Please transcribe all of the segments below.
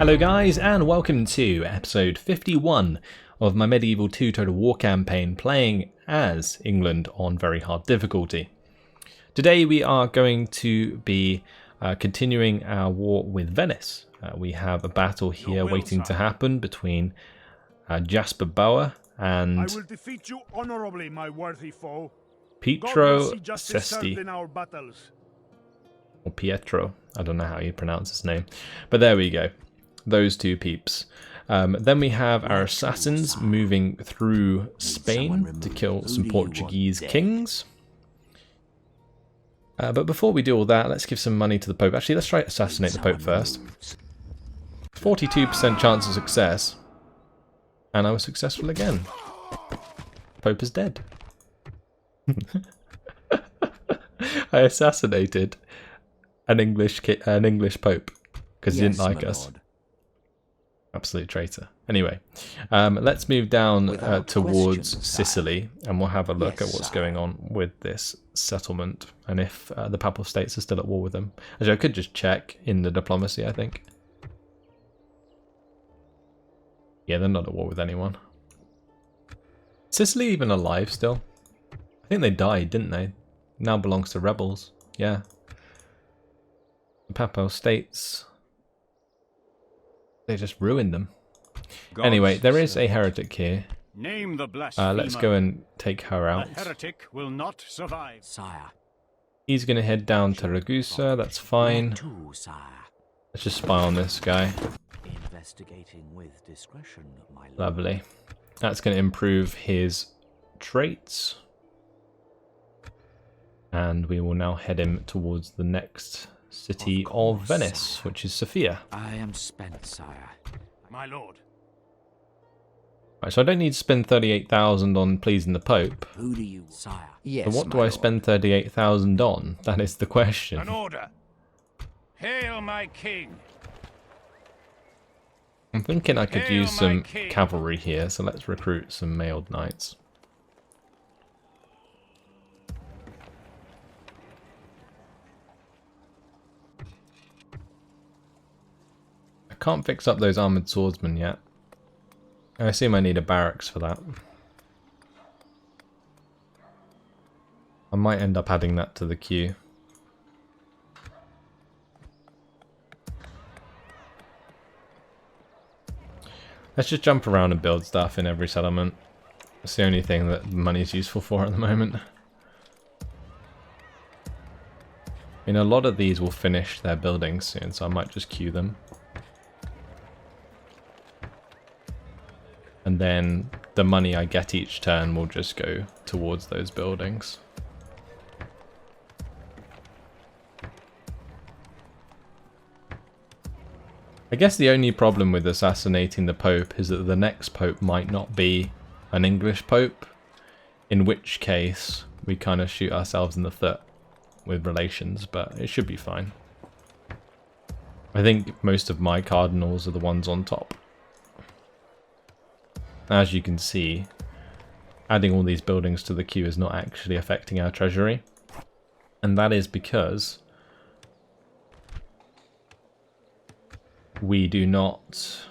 Hello guys, and welcome to episode 51 of my Medieval 2 Total War campaign, playing as England on very hard difficulty. Today we are going to be continuing our war with Venice. We have a battle here waiting to happen between Jasper Bauer and I will defeat you honorably, my worthy foe. Pietro God will see Sesti, in our battles. or Pietro, I don't know how you pronounce his name, but there we go. Those two peeps. Then we have our assassins moving through Spain to kill some Portuguese kings. But before we do all that, let's give some money to the Pope. Actually, let's try assassinate the Pope first. 42% chance of success. And I was successful again. Pope is dead. I assassinated an English Pope because he didn't like us. Absolute traitor. Anyway, let's move down towards Sicily, and we'll have a look at what's going on with this settlement, and if the Papal States are still at war with them. Actually, I could just check in the diplomacy, I think. Yeah, they're not at war with anyone. Sicily even alive still? I think they died, didn't they? Now belongs to rebels. Yeah. The Papal States... they just ruined them. Anyway, there is a heretic here. Name the blasphemer. Let's go and take her out. The heretic will not survive. Sire. He's going to head down to Ragusa, that's fine. Let's just spy on this guy. Investigating with discretion, my lord. Lovely. That's going to improve his traits. And we will now head him towards the next city of Venice, which is Sofia. I am spent, sire. My lord. Right, so I don't need to spend 38,000 on pleasing the Pope. Who do you, sire? Yes. So what do I spend 38,000 on? That is the question. An order. Hail my king. I'm thinking I could use some cavalry here, so let's recruit some mailed knights. I can't fix up those armoured swordsmen yet. I assume I need a barracks for that. I might end up adding that to the queue. Let's just jump around and build stuff in every settlement. It's the only thing that money is useful for at the moment. I mean, a lot of these will finish their buildings soon, so I might just queue them. And then the money I get each turn will just go towards those buildings. I guess the only problem with assassinating the Pope is that the next Pope might not be an English Pope, in which case we kind of shoot ourselves in the foot with relations, but it should be fine. I think most of my cardinals are the ones on top. As you can see, adding all these buildings to the queue is not actually affecting our treasury, and that is because we do not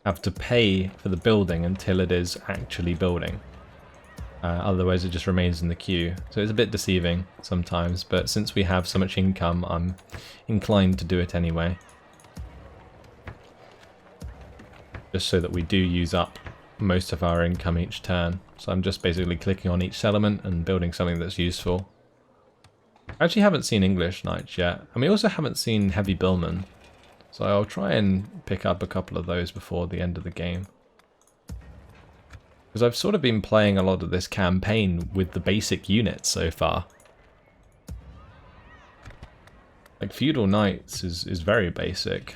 have to pay for the building until it is actually building. Otherwise it just remains in the queue. So it's a bit deceiving sometimes, but since we have so much income, I'm inclined to do it anyway. Just so that we do use up most of our income each turn. So I'm just basically clicking on each settlement and building something that's useful. I actually haven't seen English knights yet, and we also haven't seen heavy billmen. So I'll try and pick up a couple of those before the end of the game. Because I've sort of been playing a lot of this campaign with the basic units so far. Like feudal knights is very basic.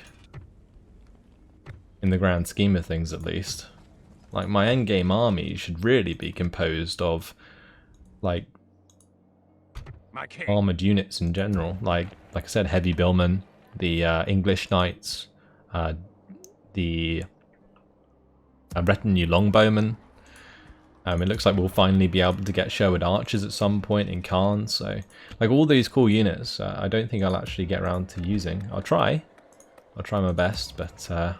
In the grand scheme of things, at least. Like, my endgame army should really be composed of, like, armoured units in general. Like I said, heavy billmen, the English knights, the retinue longbowmen. It looks like we'll finally be able to get Sherwood archers at some point in Caen. So, like, all these cool units, I don't think I'll actually get around to using. I'll try. I'll try my best, but I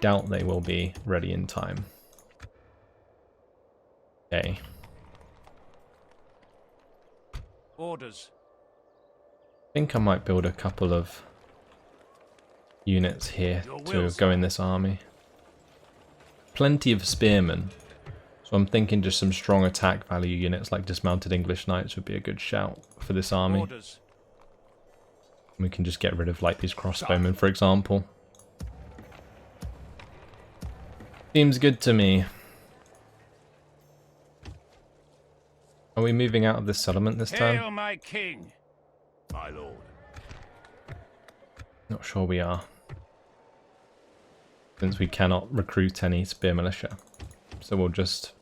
doubt they will be ready in time. Okay. Orders. I think I might build a couple of units here to go in this army. Plenty of spearmen, so I'm thinking just some strong attack value units like dismounted English knights would be a good shout for this army. Orders. We can just get rid of like these crossbowmen, for example. Seems good to me. Are we moving out of this settlement this time? Hail my king, my lord. Not sure we are. Since we cannot recruit any spear militia. So we'll just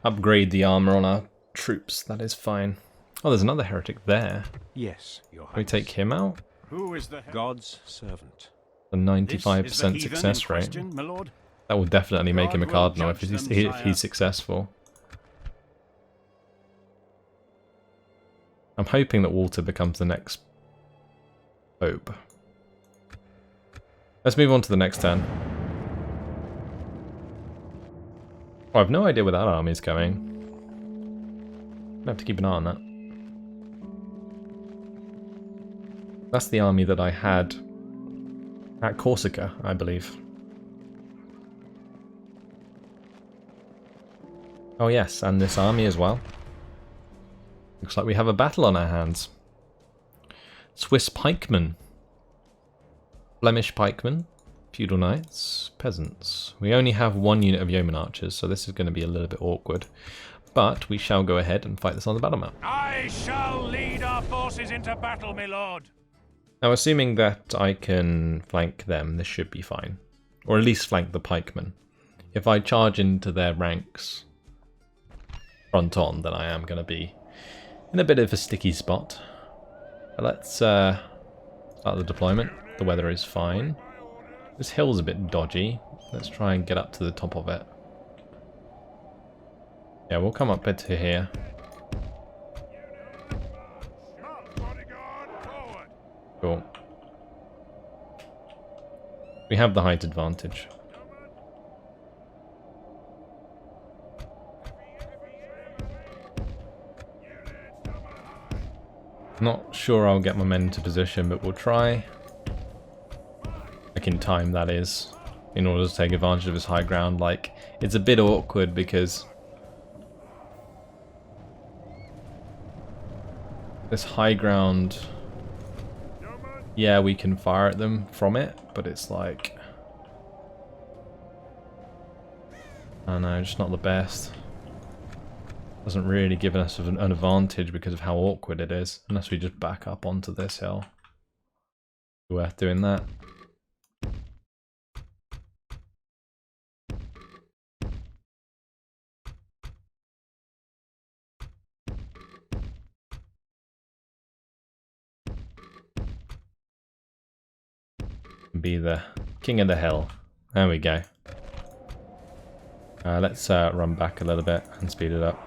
upgrade the armor on our troops. That is fine. Oh, there's another heretic there. Yes, your highness. Can we take him out? Who is the God's servant? A 95% success rate. My lord? That will definitely make him a cardinal if judge he's, them, if he's successful. I'm hoping that Walter becomes the next Pope. Let's move on to the next turn. Oh, I've no idea where that army is going. I have to keep an eye on that. That's the army that I had at Corsica, I believe. Oh yes, and this army as well. Looks like we have a battle on our hands. Swiss pikemen. Flemish pikemen. Feudal knights. Peasants. We only have one unit of yeoman archers, so this is going to be a little bit awkward. But we shall go ahead and fight this on the battle map. I shall lead our forces into battle, my lord. Now, assuming that I can flank them, this should be fine. Or at least flank the pikemen. If I charge into their ranks front on, then I am going to be in a bit of a sticky spot. But let's start the deployment. The weather is fine. This hill's a bit dodgy. Let's try and get up to the top of it. Yeah, we'll come up a bit to here. Cool. We have the height advantage. Not sure I'll get my men into position, but we'll try. Like in time, that is. In order to take advantage of his high ground. Like, it's a bit awkward because this high ground, yeah, we can fire at them from it, but it's like, I don't know, just not the best. Doesn't really give us an advantage because of how awkward it is, unless we just back up onto this hill. Worth doing that. Be the king of the hill. There we go. Let's run back a little bit and speed it up.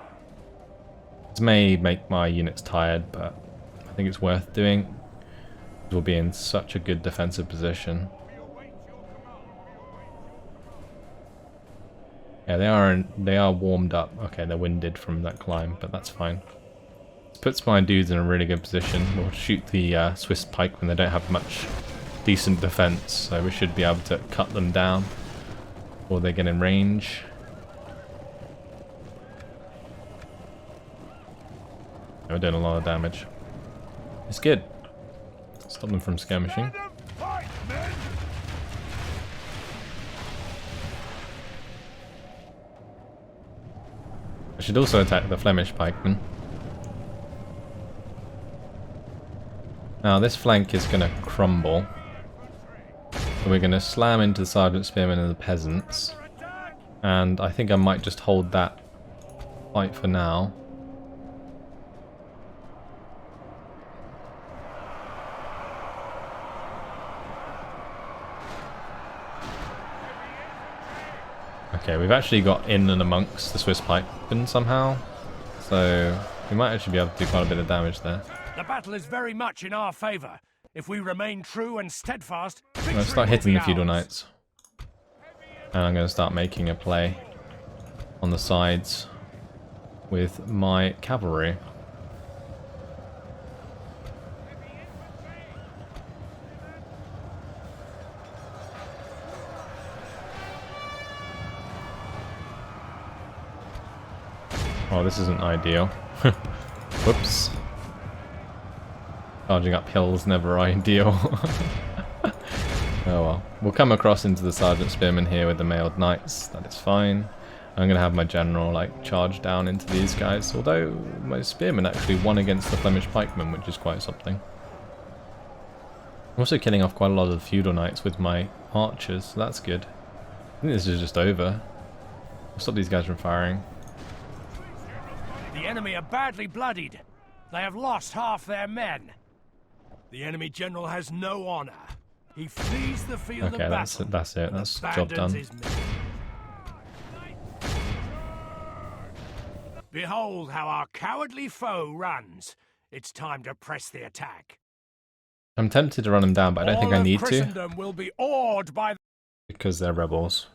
This may make my units tired, but I think it's worth doing. We'll be in such a good defensive position. Yeah, they are warmed up. Okay, they're winded from that climb, but that's fine. This puts my dudes in a really good position. We'll shoot the Swiss pike when they don't have much decent defense, so we should be able to cut them down before they get in range. We're doing a lot of damage. It's good. Stop them from skirmishing. I should also attack the Flemish pikemen. Now this flank is going to crumble. So we're going to slam into the sergeant spearmen and the peasants. And I think I might just hold that fight for now. Okay, we've actually got in and amongst the Swiss pikemen somehow. So we might actually be able to do quite a bit of damage there. The battle is very much in our favour. If we remain true and steadfast, I'm going to start victory hitting will the be feudal ours. knights. And I'm going to start making a play on the sides with my cavalry. Oh, this isn't ideal. Whoops. Charging up hills, never ideal. Oh well. We'll come across into the Sergeant Spearmen here with the mailed knights. That is fine. I'm going to have my general like charge down into these guys. Although my spearmen actually won against the Flemish pikemen, which is quite something. I'm also killing off quite a lot of the feudal knights with my archers, so that's good. I think this is just over. I'll stop these guys from firing. The enemy are badly bloodied. They have lost half their men. The enemy general has no honor. He flees the field Okay, of that's battle. it. That's it. That's the job abandons done. his men. Behold how our cowardly foe runs. It's time to press the attack. I'm tempted to run them down, but I don't think I need to Christendom will be awed by because they're rebels.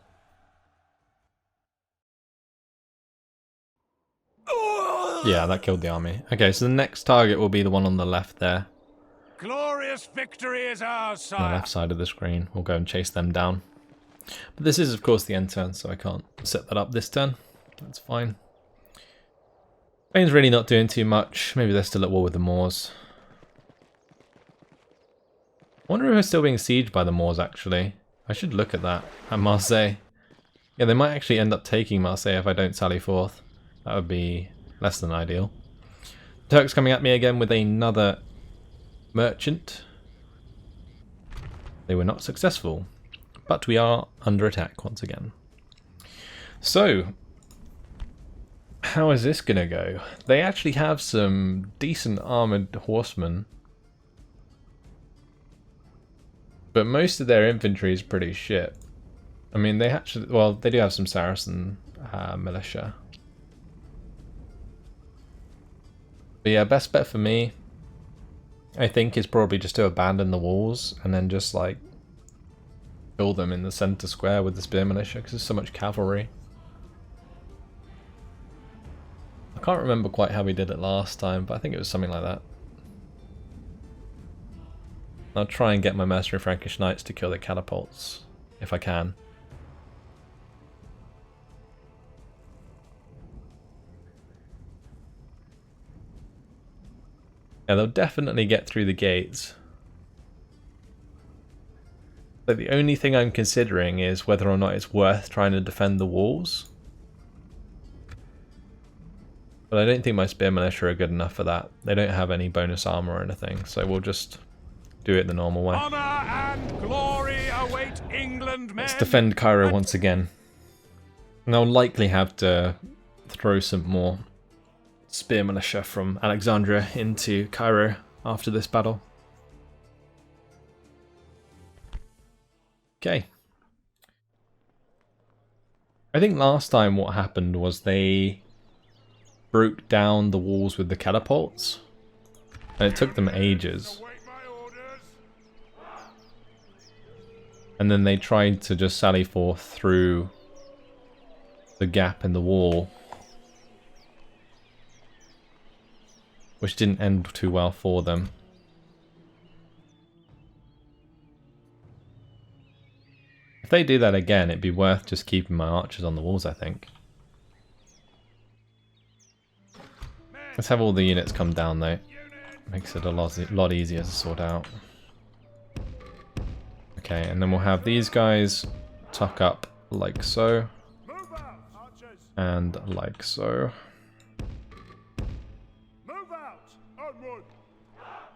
Yeah, that killed the army. Okay, so the next target will be the one on the left there. glorious victory is ours, On the sire. left side of the screen. We'll go and chase them down. But this is, of course, the end turn, so I can't set that up this turn. That's fine. Spain's really not doing too much. Maybe they're still at war with the Moors. I wonder if they're still being sieged by the Moors, actually. I should look at that. At Marseille. Yeah, they might actually end up taking Marseille if I don't sally forth. That would be less than ideal. Turks coming at me again with another merchant. They were not successful, but we are under attack once again. So, how is this going to go? They actually have some decent armoured horsemen, but most of their infantry is pretty shit. I mean, they actually, well, they do have some Saracen militia. But yeah, best bet for me, I think, is probably just to abandon the walls and then just like kill them in the center square with the spear militia because there's so much cavalry. I can't remember quite how we did it last time, but I think it was something like that. I'll try and get my mercenary Frankish knights to kill the catapults if I can. Yeah, they'll definitely get through the gates. But the only thing I'm considering is whether or not it's worth trying to defend the walls. But I don't think my spear militia are good enough for that. They don't have any bonus armor or anything, so we'll just do it the normal way. Honor and glory await England, men. Let's defend Cairo once again. And I'll likely have to throw some more spear militia from Alexandria into Cairo after this battle. Okay. I think last time what happened was they broke down the walls with the catapults, and it took them ages. And then they tried to just sally forth through the gap in the wall, which didn't end too well for them. If they do that again, it'd be worth just keeping my archers on the walls, I think. Let's have all the units come down though. Makes it a lot easier to sort out. Okay, and then we'll have these guys tuck up like so. And like so.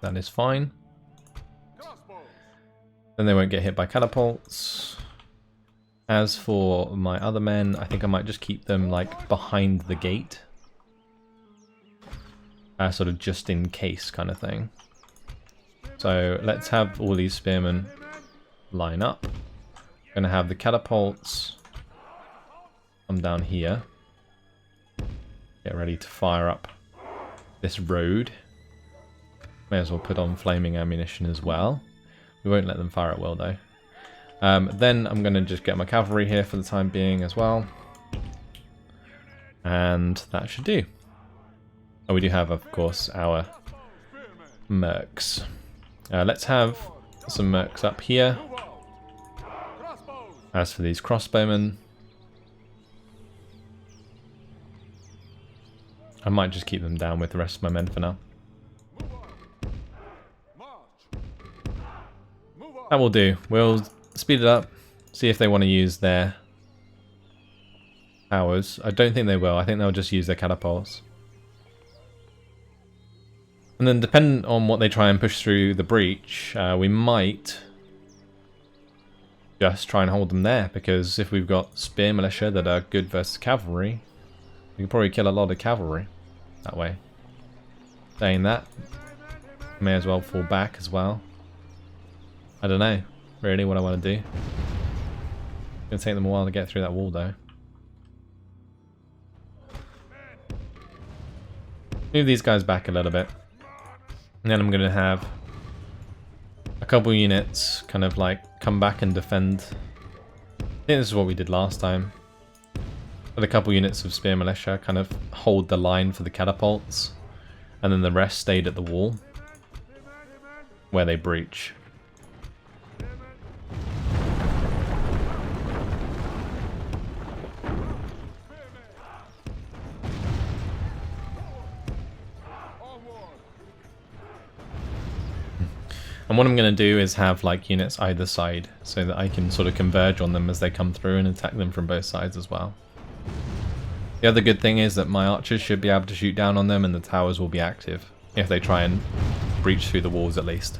That is fine. Then they won't get hit by catapults. As for my other men, I think I might just keep them like behind the gate. Sort of just in case kind of thing. So let's have all these spearmen line up. Gonna have the catapults come down here. Get ready to fire up this road. May as well put on flaming ammunition as well. We won't let them fire at will though. Then I'm going to just get my cavalry here for the time being as well. And that should do. Oh, we do have, of course, our mercs. Let's have some mercs up here. As for these crossbowmen, I might just keep them down with the rest of my men for now. That will do. We'll speed it up, see if they want to use their towers. I don't think they will. I think they'll just use their catapults. And then depending on what they try and push through the breach, we might just try and hold them there, because if we've got spear militia that are good versus cavalry, we can probably kill a lot of cavalry that way. Saying that, may as well fall back as well. I don't know really what I want to do. It's going to take them a while to get through that wall though. Move these guys back a little bit. And then I'm going to have a couple units kind of like come back and defend. I think this is what we did last time. But a couple units of spear militia kind of hold the line for the catapults. And then the rest stayed at the wall where they breach. And what I'm going to do is have like units either side so that I can sort of converge on them as they come through and attack them from both sides as well. The other good thing is that my archers should be able to shoot down on them and the towers will be active if they try and breach through the walls at least.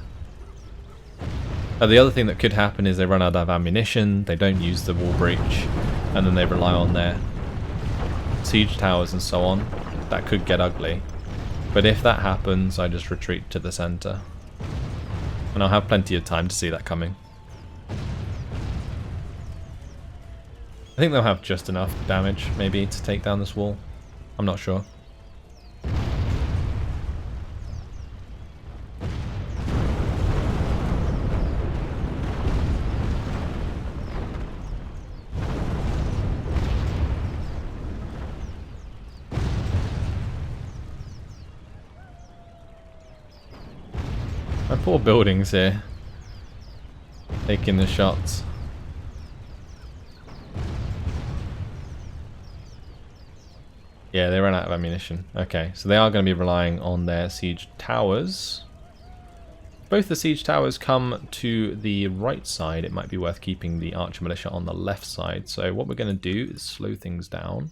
The other thing that could happen is they run out of ammunition, they don't use the wall breach, and then they rely on their siege towers and so on. That could get ugly. But if that happens, I just retreat to the center. And I'll have plenty of time to see that coming. I think they'll have just enough damage, maybe, to take down this wall. I'm not sure. My poor buildings here, taking the shots. Yeah, they ran out of ammunition. Okay, so they are going to be relying on their siege towers. Both the siege towers come to the right side. It might be worth keeping the archer militia on the left side. So what we're going to do is slow things down.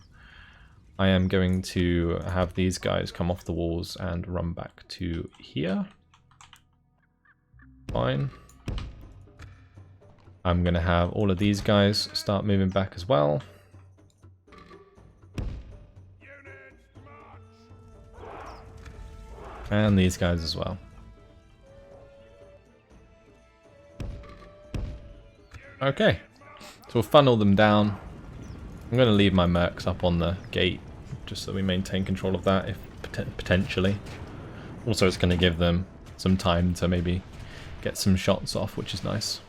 I am going to have these guys come off the walls and run back to here. Fine. I'm going to have all of these guys start moving back as well. And these guys as well. Okay, so we'll funnel them down. I'm going to leave my mercs up on the gate just so we maintain control of that, if potentially. Also, it's going to give them some time to maybe get some shots off, which is nice.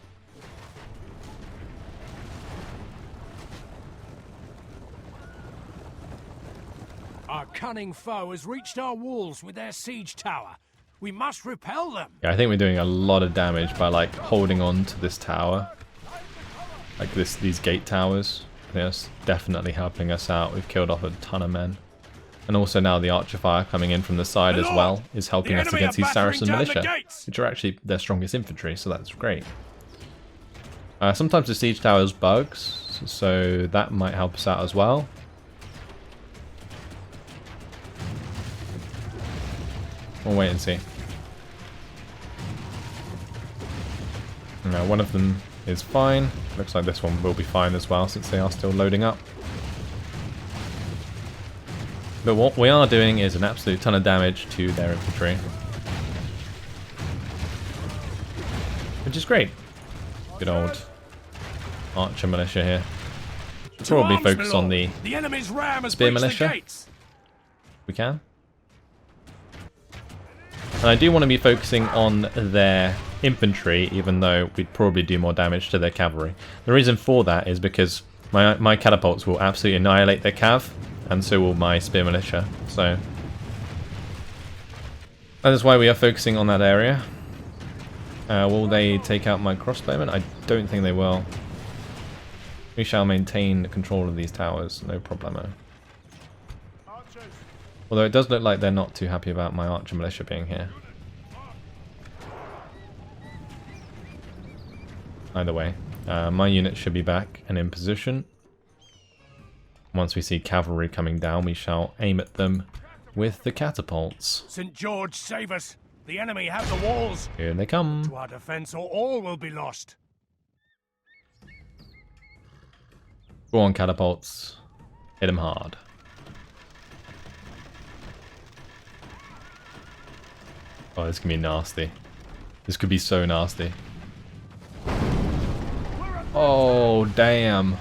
Our cunning foe has reached our walls with their siege tower. We must repel them. Yeah, I think we're doing a lot of damage by like holding on to this tower. Like these gate towers. I think that's definitely helping us out. We've killed off a ton of men. And also now the archer fire coming in from the side as well is helping us against these Saracen militia, which are actually their strongest infantry, so that's great. Sometimes the siege towers bugs, so that might help us out as well. We'll wait and see. Now one of them is fine. Looks like this one will be fine as well since they are still loading up. But what we are doing is an absolute ton of damage to their infantry. Which is great. Good old archer militia here. Should probably focus on the enemy's ram has spear breached militia. the gates. We can. And I do want to be focusing on their infantry, even though we'd probably do more damage to their cavalry. The reason for that is because my catapults will absolutely annihilate their cav, and so will my spear militia. So that is why we are focusing on that area. Will they take out my crossbowmen? I don't think they will. We shall maintain control of these towers, no problemo. Although it does look like they're not too happy about my archer militia being here. Either way, my unit should be back and in position. Once we see cavalry coming down, we shall aim at them with the catapults. St. George, save us! The enemy have the walls! Here they come. To our defense, or all will be lost. Go on, catapults. Hit them hard. Oh, this can be nasty. This could be so nasty. Oh, damn.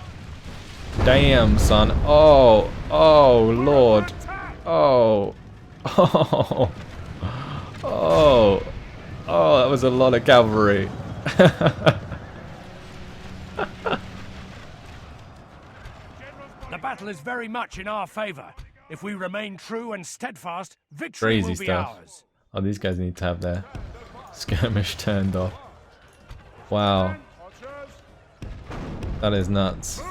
Damn, son. Oh, oh, Lord. Oh, oh, oh, oh, that was a lot of cavalry. The battle is very much in our favor. If we remain true and steadfast, victory will be ours. Oh, these guys need to have their skirmish turned off. Wow. That is nuts.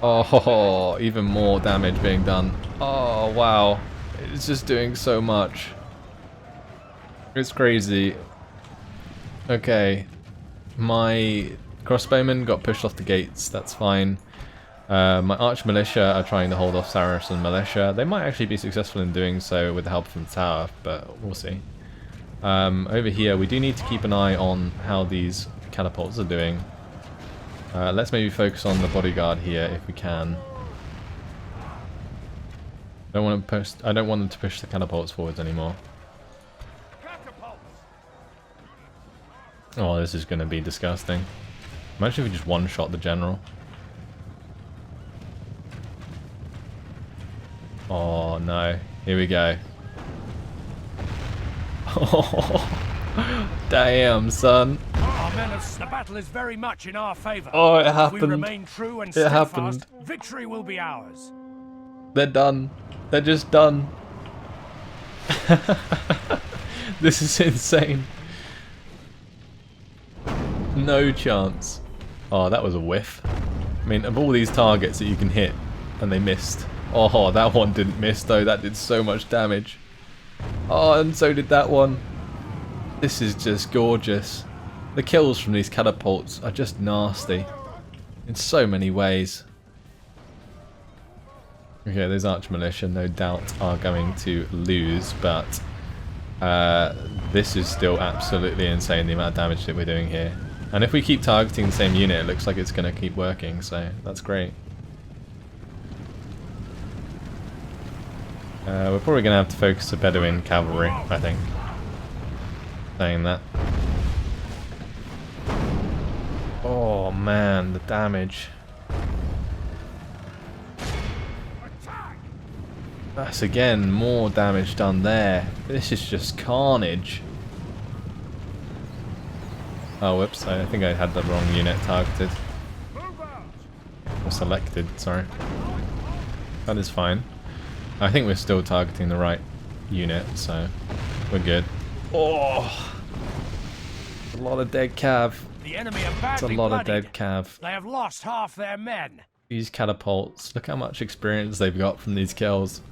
Oh, even more damage being done. Oh, wow. It's just doing so much. It's crazy. Okay. My crossbowmen got pushed off the gates. That's fine. My arch militia are trying to hold off Saracen militia. They might actually be successful in doing so with the help from the tower, but we'll see. Over here, we do need to keep an eye on how these catapults are doing. Let's maybe focus on the bodyguard here if we can. I don't want them to push the catapults forwards anymore. Oh, this is going to be disgusting. Imagine if we just one-shot the general. Oh no, here we go. Oh, damn, son. The battle is very much in our favor. Oh, it happened. If we remain true and steadfast, victory will be ours. They're done. They're just done. This is insane. No chance. Oh, that was a whiff. I mean, of all these targets that you can hit, and they missed. Oh, that one didn't miss though. That did so much damage. Oh, and so did that one. This is just gorgeous. The kills from these catapults are just nasty in so many ways. Okay, those arch militia no doubt are going to lose, but this is still absolutely insane, the amount of damage that we're doing here. And if we keep targeting the same unit, it looks like it's going to keep working, so that's great. We're probably going to have to focus a Bedouin cavalry, I think. Saying that. Oh man, the damage. That's again more damage done there. This is just carnage. Oh whoops, I think I had the wrong unit targeted. Or selected, sorry. That is fine. I think we're still targeting the right unit, so we're good. Oh! A lot of dead cav. The enemy are badly It's a lot bloodied. of dead cav. They have lost half their men. These catapults, look how much experience they've got from these kills.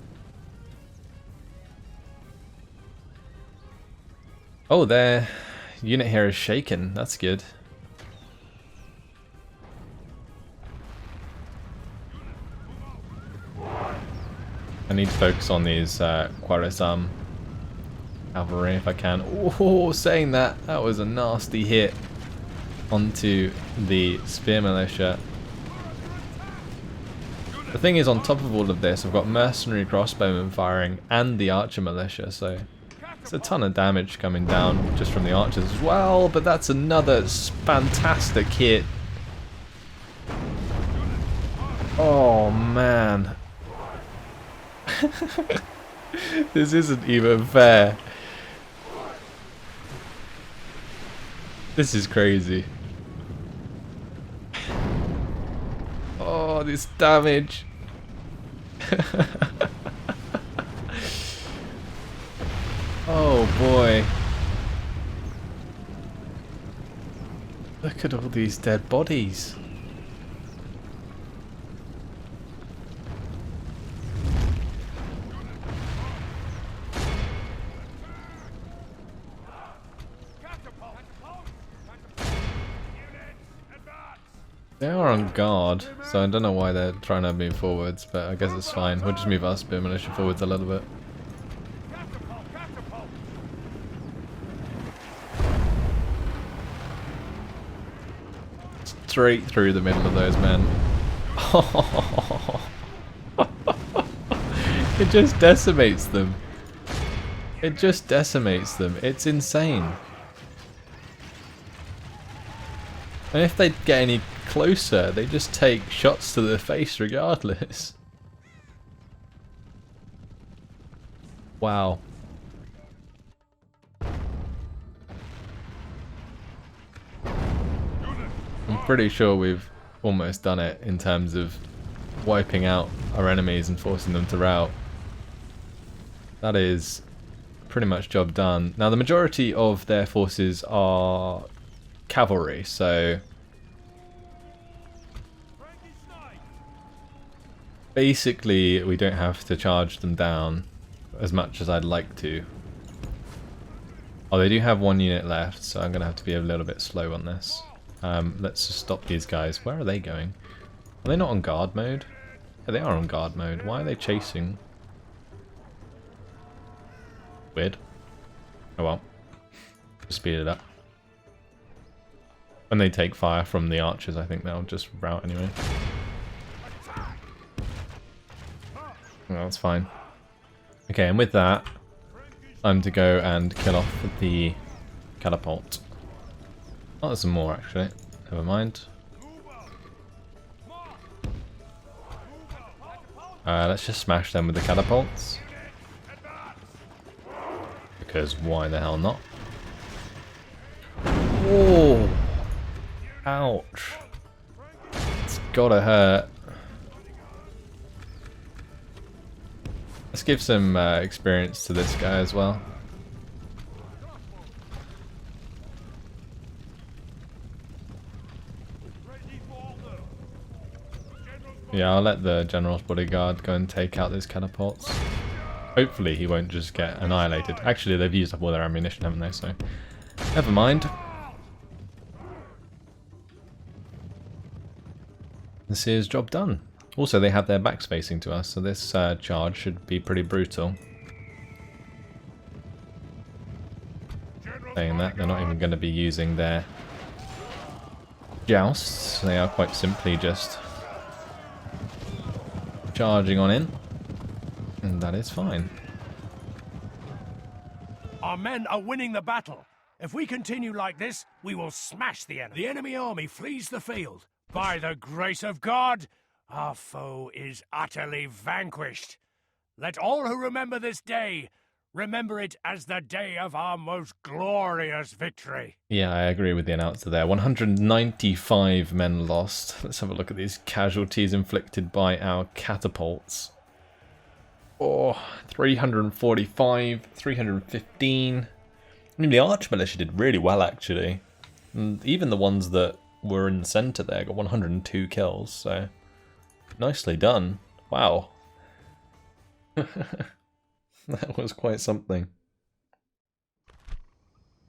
Oh, their unit here is shaken. That's good. I need to focus on these Khwarizm cavalry if I can. Oh, saying that, that was a nasty hit onto the spear militia. The thing is, on top of all of this, I've got mercenary crossbowmen firing and the archer militia, so it's a ton of damage coming down just from the archers as well, but that's another fantastic hit. Oh man. This isn't even fair. This is crazy. Oh, this damage. Oh boy. Look at all these dead bodies. They are on guard, so I don't know why they're trying to move forwards, but I guess it's fine. We'll just move our spear militia forwards a little bit. Straight through the middle of those men. It just decimates them. It just decimates them. It's insane. And if they get any closer, they just take shots to the face regardless. Wow. I'm pretty sure we've almost done it in terms of wiping out our enemies and forcing them to rout. That is pretty much job done. Now the majority of their forces are cavalry, so basically we don't have to charge them down as much as I'd like to. Oh, they do have one unit left, so I'm going to have to be a little bit slow on this. Let's just stop these guys. Where are they going? Are they not on guard mode? Yeah, they are on guard mode. Why are they chasing? Weird. Oh well. Just speed it up. When they take fire from the archers, I think they'll just rout anyway. Well, that's fine. Okay, and with that, time to go and kill off the catapult. Oh, there's some more actually. Never mind. Let's just smash them with the catapults. Because why the hell not? Oh! Ouch. It's gotta hurt. Let's give some experience to this guy as well. Yeah, I'll let the general's bodyguard go and take out those catapults. Hopefully he won't just get annihilated. Actually, they've used up all their ammunition, haven't they? So, never mind. This is job done. Also, they have their backs facing to us, so this charge should be pretty brutal. Saying that, they're not even going to be using their jousts. They are quite simply just charging on in, and that is fine. Our men are winning the battle. If we continue like this, we will smash the enemy. The enemy army flees the field. By the grace of God, our foe is utterly vanquished. Let all who remember this day remember it as the day of our most glorious victory. Yeah, I agree with the announcer there. 195 men lost. Let's have a look at these casualties inflicted by our catapults. Oh, 345, 315. I mean, the arch militia did really well, actually. And even the ones that were in the centre there got 102 kills, so nicely done. Wow. That was quite something.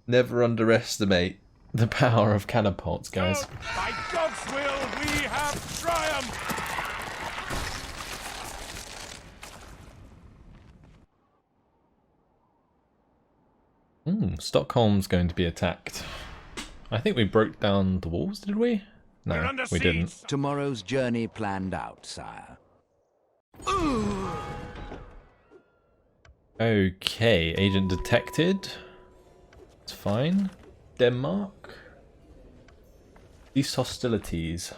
Never underestimate the power of catapults, guys. So, by God's will, we have triumphed! Stockholm's going to be attacked. I think we broke down the walls, did we? No, we didn't. Tomorrow's journey planned out, sire. Okay, agent detected. It's fine. Denmark. These hostilities.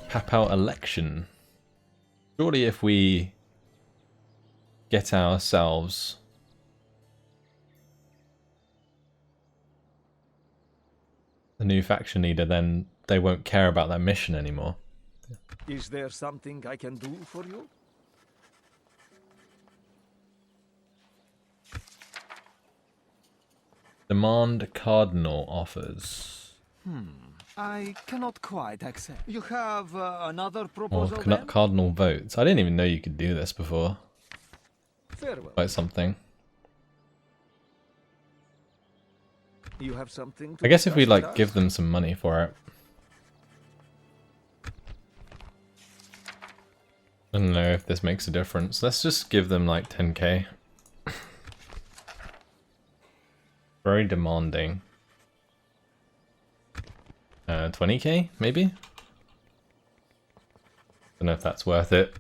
Papal election. Surely if we get ourselves the new faction leader, then they won't care about that mission anymore. Is there something I can do for you? Demand Cardinal offers. I cannot quite accept. You have another Or proposal then? Cardinal votes. I didn't even know you could do this before. Farewell. Like something. You have something to I guess if we discuss with like us? give them some money for it. I don't know if this makes a difference. Let's just give them like 10k. Very demanding. 20k maybe? Don't know if that's worth it.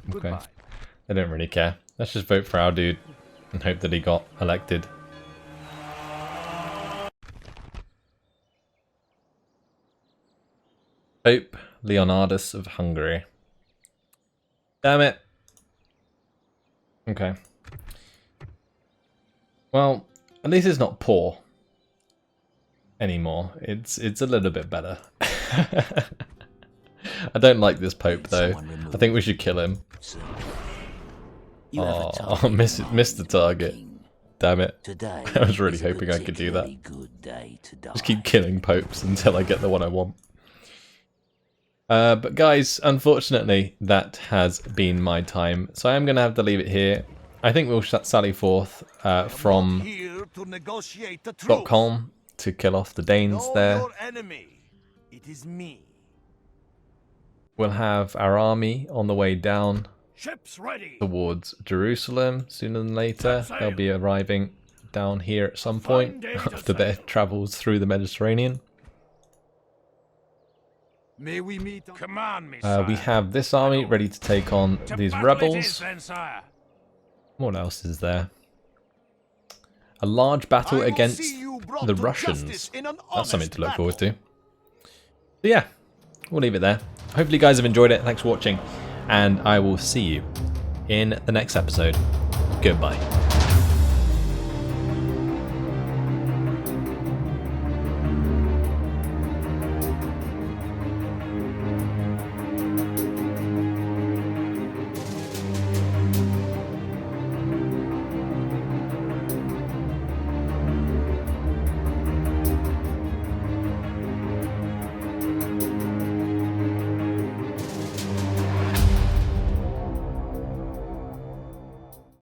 Okay. Goodbye. They don't really care. Let's just vote for our dude and hope that he got elected. Pope Leonardus of Hungary. Damn it. Okay. Well, at least it's not poor anymore. It's a little bit better. I don't like this Pope though. I think we should kill him. Oh, missed the target. Damn it. I was really hoping I could do that. Just keep killing popes until I get the one I want. But guys, unfortunately, that has been my time. So I am going to have to leave it here. I think we'll sally forth from Stockholm to kill off the Danes there. It is me. We'll have our army on the way down Ships ready. towards Jerusalem sooner than later. They'll be arriving down here at some point after their travels through the Mediterranean. May we meet on... Command me, sire. We have this army ready to take on To these battle it is, rebels. then, sire. What else is there? A large battle against the Russians. That's something to look forward to. So yeah, we'll leave it there. Hopefully you guys have enjoyed it. Thanks for watching. And I will see you in the next episode. Goodbye.